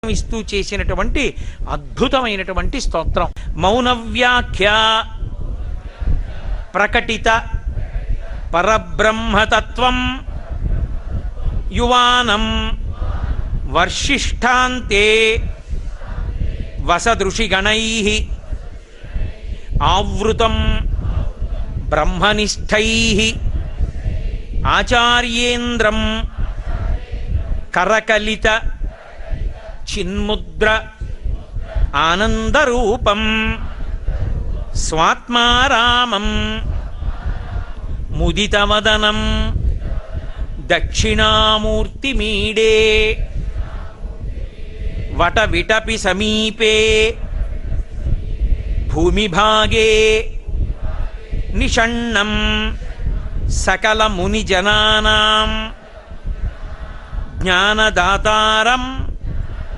ఇస్తూ చేసినటువంటి అద్భుతమైనటువంటి స్తోత్రం. మౌన వ్యాఖ్య ప్రకటిత పరబ్రహ్మతత్వం యువానం వర్షిష్ఠాంతే వసదృషిగణైః ఆవృతం బ్రహ్మనిష్టైః ఆచార్యేంద్రం కరకలిత చిన్ముద్ర ఆనందరూపం స్వాత్మారామం ముదితవదనం దక్షిణామూర్తిమీడే వటవిటపి సమీపే భూమిభాగే నిషణ్ణం సకల మునిజనానాం జ్ఞానదాతారం